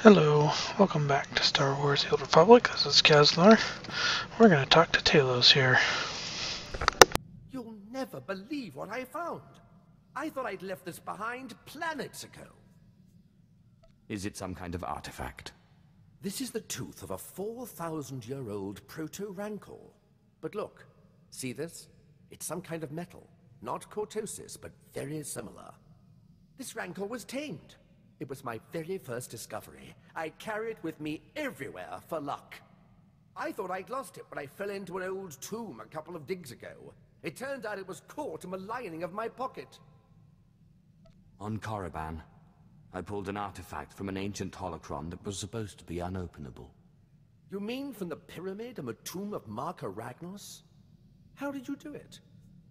Hello, welcome back to Star Wars: The Old Republic. This is Kazlar. We're going to talk to Talos here. You'll never believe what I found. I thought I'd left this behind planets ago. Is it some kind of artifact? This is the tooth of a 4,000-year-old proto-rancor. But look, see this? It's some kind of metal. Not cortosis, but very similar. This rancor was tamed. It was my very first discovery. I carry it with me everywhere for luck. I thought I'd lost it when I fell into an old tomb a couple of digs ago. It turned out it was caught in the lining of my pocket. On Korriban, I pulled an artifact from an ancient holocron that was supposed to be unopenable. You mean from the pyramid and the tomb of Marka Ragnos? How did you do it?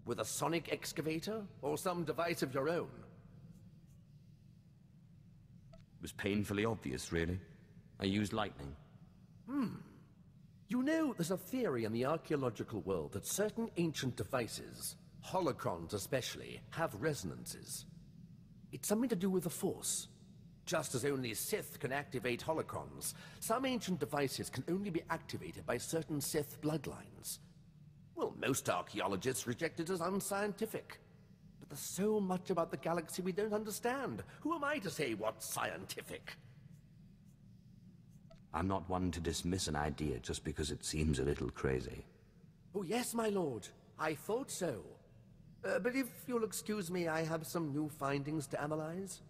With a sonic excavator or some device of your own? It was painfully obvious, really. I used lightning. You know, there's a theory in the archaeological world that certain ancient devices, holocrons especially, have resonances. It's something to do with the Force. Just as only Sith can activate holocrons, some ancient devices can only be activated by certain Sith bloodlines. Well, most archaeologists reject it as unscientific. But there's so much about the galaxy we don't understand. Who am I to say what's scientific? I'm not one to dismiss an idea just because it seems a little crazy. Oh yes, my lord. I thought so. But if you'll excuse me, I have some new findings to analyze.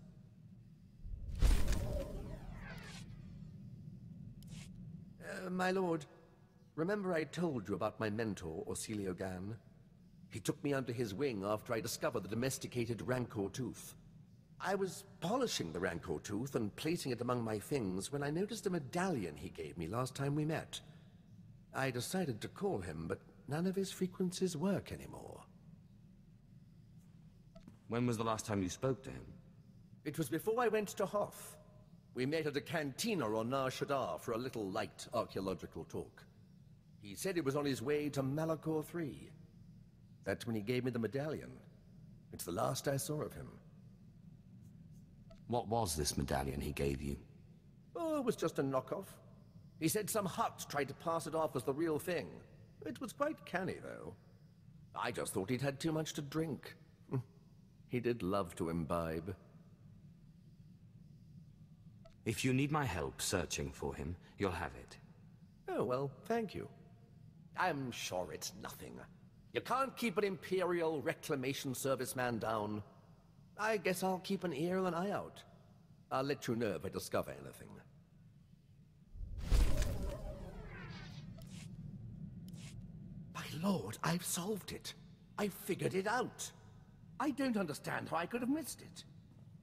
My lord, remember I told you about my mentor, Orsilio Gan? He took me under his wing after I discovered the domesticated Rancor tooth. I was polishing the Rancor tooth and placing it among my things when I noticed a medallion he gave me last time we met. I decided to call him, but none of his frequencies work anymore. When was the last time you spoke to him? It was before I went to Hoth. We met at a cantina on Nar Shaddaa for a little light archaeological talk. He said he was on his way to Malachor III. That's when he gave me the medallion. It's the last I saw of him. What was this medallion he gave you? Oh, it was just a knockoff. He said some Hutt tried to pass it off as the real thing. It was quite canny, though. I just thought he'd had too much to drink. He did love to imbibe. If you need my help searching for him, you'll have it. Oh, well, thank you. I'm sure it's nothing. You can't keep an Imperial Reclamation Service man down. I guess I'll keep an ear and an eye out. I'll let you know if I discover anything. My lord, I've solved it. I've figured it out. I don't understand how I could have missed it.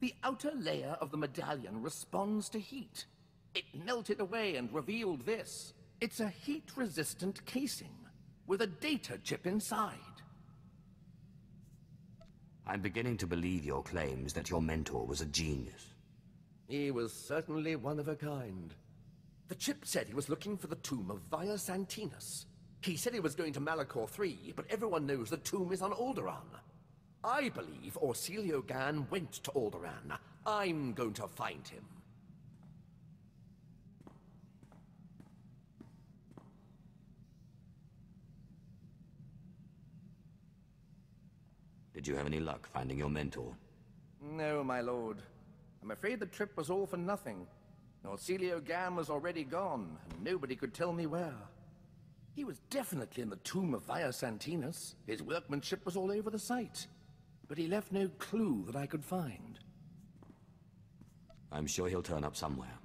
The outer layer of the medallion responds to heat. It melted away and revealed this. It's a heat-resistant casing with a data chip inside. I'm beginning to believe your claims that your mentor was a genius. He was certainly one of a kind. The chip said he was looking for the tomb of Via Santinus. He said he was going to Malachor III, but everyone knows the tomb is on Alderaan. I believe Orsilio Gan went to Alderaan. I'm going to find him. Did you have any luck finding your mentor? No, my lord. I'm afraid the trip was all for nothing. Orsilio Gan was already gone, and nobody could tell me where. He was definitely in the tomb of Via Santinus. His workmanship was all over the site. But he left no clue that I could find. I'm sure he'll turn up somewhere.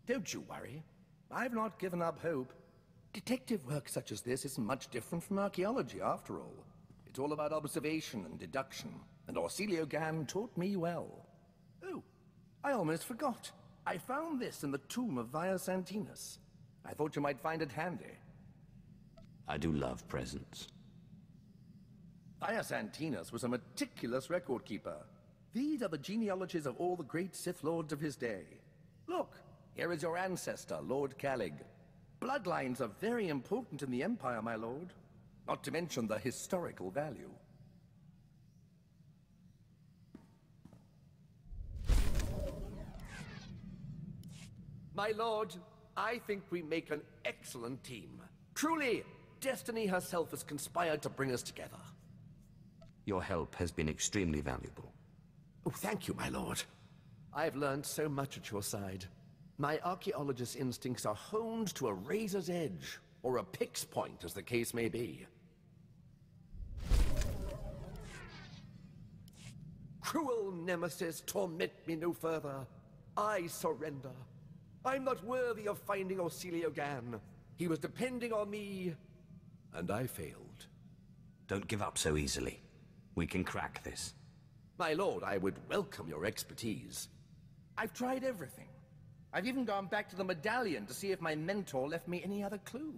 Don't you worry. I've not given up hope. Detective work such as this isn't much different from archaeology, after all. It's all about observation and deduction, and Orsilio Gan taught me well. Oh, I almost forgot. I found this in the tomb of Via Santinus. I thought you might find it handy. I do love presents. Via Santinus was a meticulous record keeper. These are the genealogies of all the great Sith Lords of his day. Look, here is your ancestor, Lord Calig. Bloodlines are very important in the Empire, my lord. Not to mention the historical value. My lord, I think we make an excellent team. Truly, destiny herself has conspired to bring us together. Your help has been extremely valuable. Oh, thank you, my lord. I've learned so much at your side. My archaeologist's instincts are honed to a razor's edge, or a pick's point, as the case may be. Cruel nemesis, torment me no further. I surrender. I'm not worthy of finding Orsilio Gan. He was depending on me, and I failed. Don't give up so easily. We can crack this. My lord, I would welcome your expertise. I've tried everything. I've even gone back to the medallion to see if my mentor left me any other clue.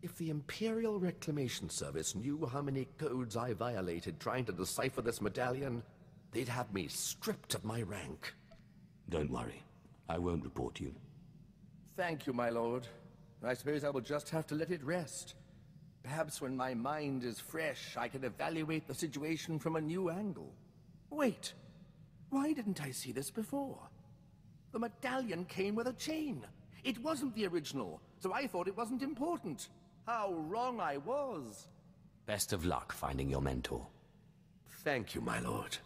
If the Imperial Reclamation Service knew how many codes I violated trying to decipher this medallion, they'd have me stripped of my rank. Don't worry. I won't report you. Thank you, my lord. I suppose I will just have to let it rest. Perhaps when my mind is fresh, I can evaluate the situation from a new angle. Wait, why didn't I see this before? The medallion came with a chain. It wasn't the original, so I thought it wasn't important. How wrong I was. Best of luck finding your mentor. Thank you, my lord.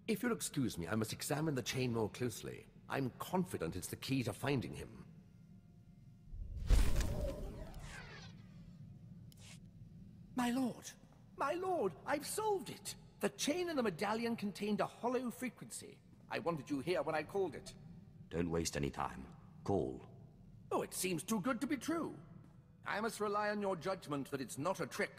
If you'll excuse me, I must examine the chain more closely. I'm confident it's the key to finding him. My lord, I've solved it! The chain in the medallion contained a hollow frequency. I wanted you here when I called it. Don't waste any time. Call. Oh, it seems too good to be true. I must rely on your judgment that it's not a trick.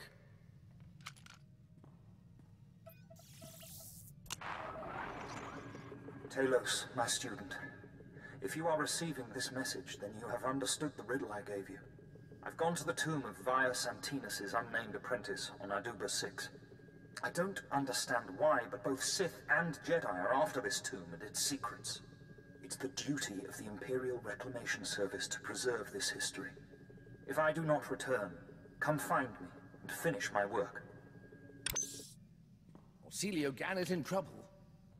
Talos, my student. If you are receiving this message, then you have understood the riddle I gave you. I've gone to the tomb of Via Santinus' unnamed apprentice on Aduba 6. I don't understand why, but both Sith and Jedi are after this tomb and its secrets. It's the duty of the Imperial Reclamation Service to preserve this history. If I do not return, come find me and finish my work. Orsilio Gan is in trouble.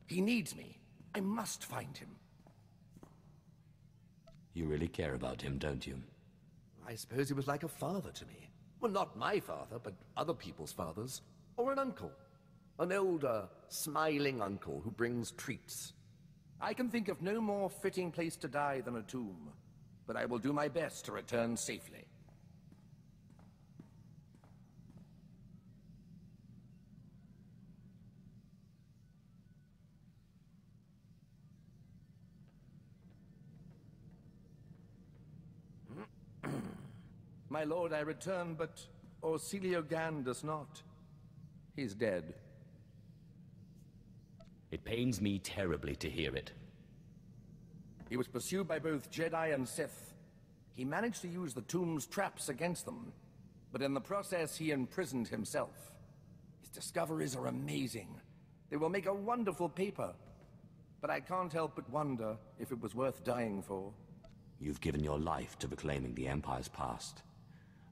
He needs me. I must find him. You really care about him, don't you? I suppose he was like a father to me. Well, not my father, but other people's fathers. Or an uncle. An older, smiling uncle who brings treats. I can think of no more fitting place to die than a tomb. But I will do my best to return safely. My lord, I return, but Orsilio Gan does not. He's dead. It pains me terribly to hear it. He was pursued by both Jedi and Sith. He managed to use the tomb's traps against them, but in the process he imprisoned himself. His discoveries are amazing. They will make a wonderful paper. But I can't help but wonder if it was worth dying for. You've given your life to reclaiming the Empire's past.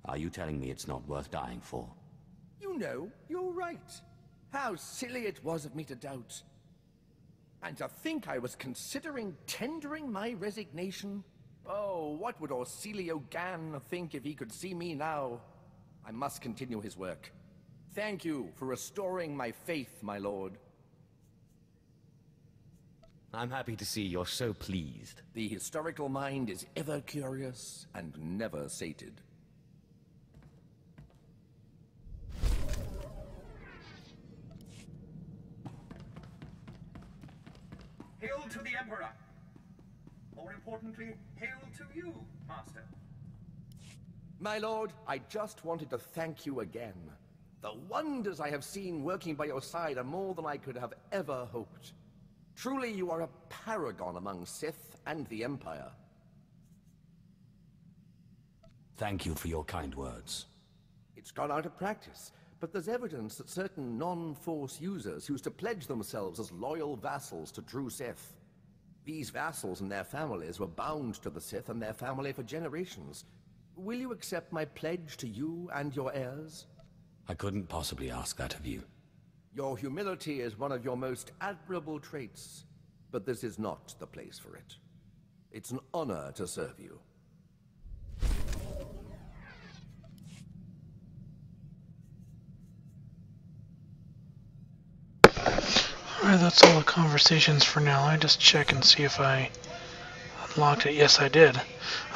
Are you telling me it's not worth dying for? You know, you're right. How silly it was of me to doubt. And to think I was considering tendering my resignation? Oh, what would Orsilio Gan think if he could see me now? I must continue his work. Thank you for restoring my faith, my lord. I'm happy to see you're so pleased. The historical mind is ever curious and never sated. Hail to the Emperor! More importantly, hail to you, Master. My lord, I just wanted to thank you again. The wonders I have seen working by your side are more than I could have ever hoped. Truly, you are a paragon among Sith and the Empire. Thank you for your kind words. It's gone out of practice, but there's evidence that certain non-Force users used to pledge themselves as loyal vassals to true Sith. These vassals and their families were bound to the Sith and their family for generations. Will you accept my pledge to you and your heirs? I couldn't possibly ask that of you. Your humility is one of your most admirable traits, but this is not the place for it. It's an honor to serve you. Alright, that's all the conversations for now. Let me just check and see if I unlocked it. Yes, I did.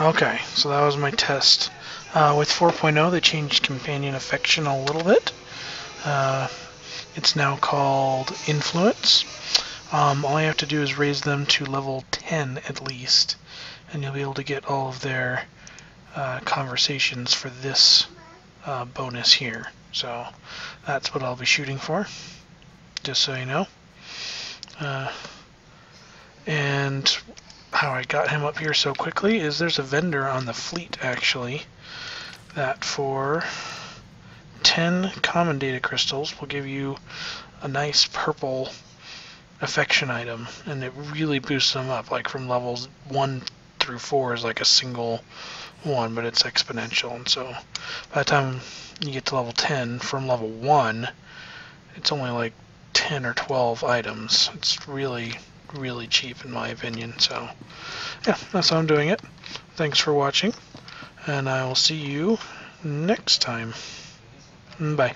Okay, so that was my test. With 4.0, they changed companion affection a little bit. It's now called Influence. All you have to do is raise them to level 10 at least, and you'll be able to get all of their conversations for this bonus here. So that's what I'll be shooting for, just so you know. And how I got him up here so quickly is there's a vendor on the fleet, actually, that for 10 common data crystals will give you a nice purple affection item, and it really boosts them up. Like from levels 1 through 4 is like a single one, but it's exponential, and so by the time you get to level 10 from level 1, it's only like 10 or 12 items. It's really cheap in my opinion. So yeah, that's how I'm doing it. Thanks for watching, and I will see you next time. Bye.